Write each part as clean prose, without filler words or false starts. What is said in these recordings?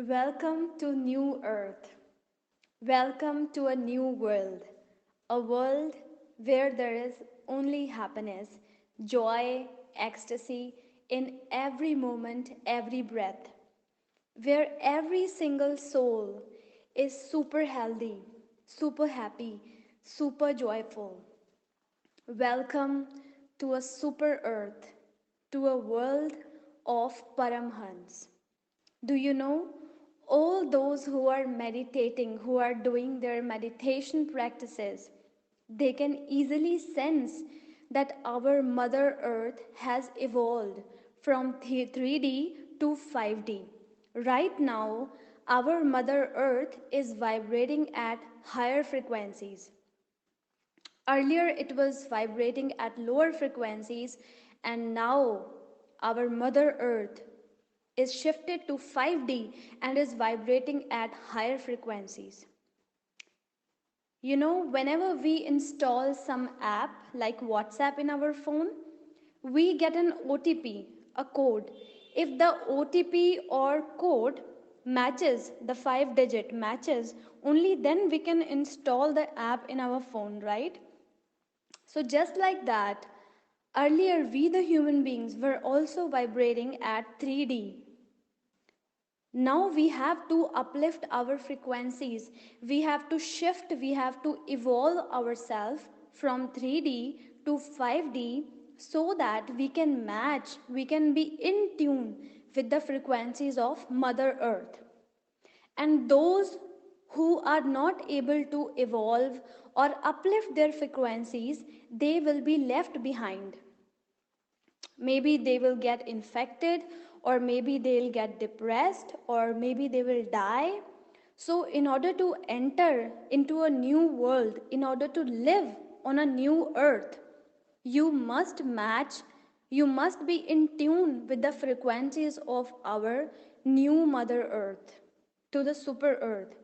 Welcome to New Earth. Welcome to a new world. A world where there is only happiness, joy, ecstasy in every moment, every breath. Where every single soul is super healthy, super happy, super joyful. Welcome to a super earth, to a world of Paramhans. Do you know all those who are meditating, who are doing their meditation practices, they can easily sense that our Mother Earth has evolved from 3D to 5D. Right now, our Mother Earth is vibrating at higher frequencies. Earlier, it was vibrating at lower frequencies, and now our Mother Earth is shifted to 5D and is vibrating at higher frequencies. You know, whenever we install some app like WhatsApp in our phone, we get an OTP, a code. If the OTP or code matches, the 5 digit matches, only then we can install the app in our phone, right? So, just like that, earlier we, the human beings, were also vibrating at 3D. Now we have to uplift our frequencies. We have to shift, we have to evolve ourselves from 3D to 5D so that we can match, we can be in tune with the frequencies of Mother Earth. And those who are not able to evolve or uplift their frequencies, they will be left behind. Maybe they will get infected, or maybe they'll get depressed, or maybe they will die. So, in order to enter into a new world, in order to live on a new earth, you must match, you must be in tune with the frequencies of our new Mother Earth, to the super earth.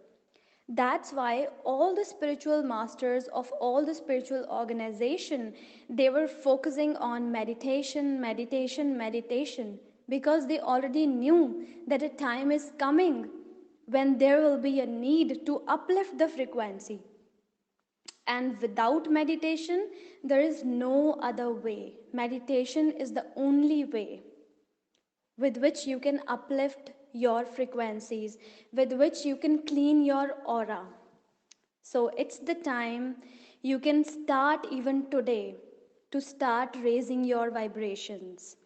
That's why all the spiritual masters of all the spiritual organization, they were focusing on meditation, meditation, meditation, because they already knew that a time is coming when there will be a need to uplift the frequency. And without meditation, there is no other way. Meditation is the only way with which you can uplift your frequencies, with which you can clean your aura. So it's the time you can start even today to start raising your vibrations.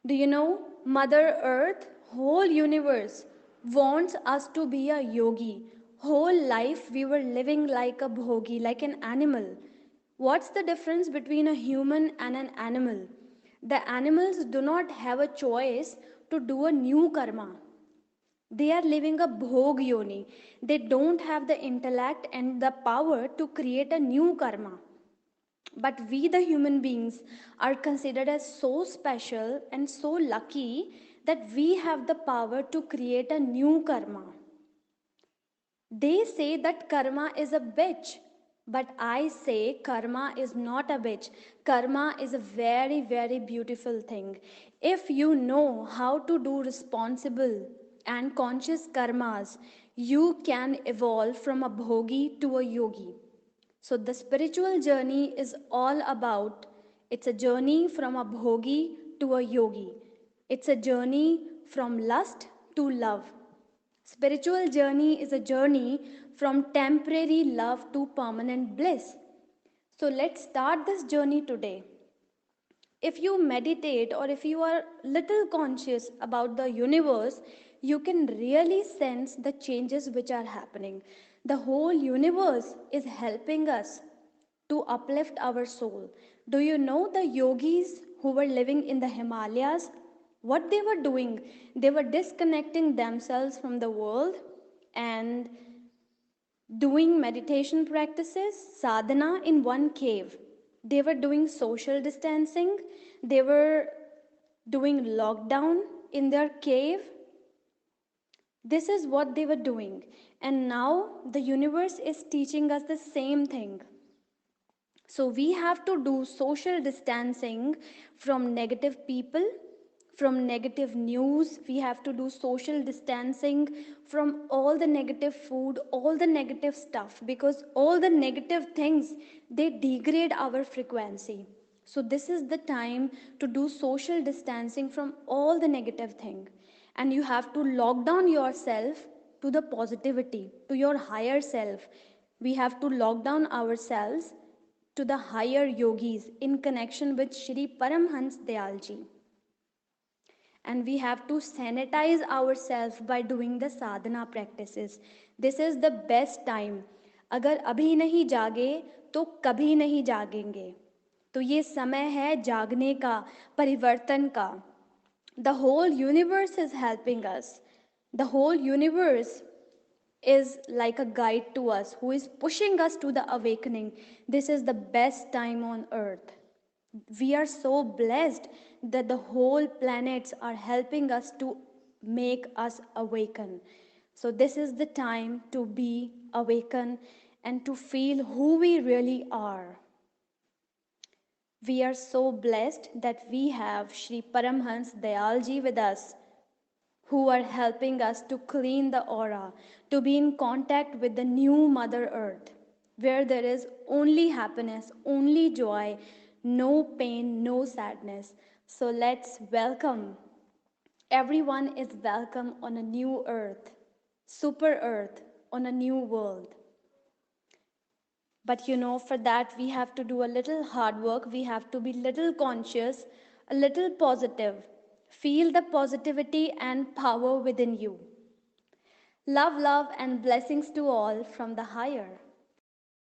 Do you know, Mother Earth, whole universe wants us to be a yogi. Whole life we were living like a bhogi, like an animal. What's the difference between a human and an animal? The animals do not have a choice to do a new karma. They are living a bhog yoni. They don't have the intellect and the power to create a new karma. But we, the human beings, are considered as so special and so lucky that we have the power to create a new karma. They say that karma is a bitch, but I say karma is not a bitch. Karma is a very, very beautiful thing. If you know how to do responsible and conscious karmas, you can evolve from a bhogi to a yogi. So the spiritual journey is all about, it's a journey from a bhogi to a yogi. It's a journey from lust to love. Spiritual journey is a journey from temporary love to permanent bliss. So let's start this journey today. If you meditate or if you are little conscious about the universe, you can really sense the changes which are happening. The whole universe is helping us to uplift our soul. Do you know the yogis who were living in the Himalayas? What they were doing? They were disconnecting themselves from the world and doing meditation practices, sadhana in one cave. They were doing social distancing, they were doing lockdown in their cave. This is what they were doing. And now the universe is teaching us the same thing. So we have to do social distancing from negative people, from negative news. We have to do social distancing from all the negative food, all the negative stuff, because all the negative things, they degrade our frequency. So this is the time to do social distancing from all the negative thing. And you have to lock down yourself to the positivity, to your higher self. We have to lock down ourselves to the higher yogis in connection with Shri Paramhans Dayalji. And we have to sanitize ourselves by doing the sadhana practices. This is the best time. अगर अभी नहीं जागे तो कभी नहीं जागेंगे. तो ये समय है जागने का, परिवर्तन का. The whole universe is helping us. The whole universe is like a guide to us who is pushing us to the awakening. This is the best time on earth. We are so blessed that the whole planets are helping us to make us awaken. So this is the time to be awakened and to feel who we really are. We are so blessed that we have Shri Paramhans Dayalji with us, who are helping us to clean the aura, to be in contact with the new Mother Earth, where there is only happiness, only joy, no pain, no sadness. So let's welcome. Everyone is welcome on a new earth, super earth, on a new world. But for that we have to do a little hard work. We have to be little conscious, a little positive. Feel the positivity and power within you. Love, love, and blessings to all from the higher.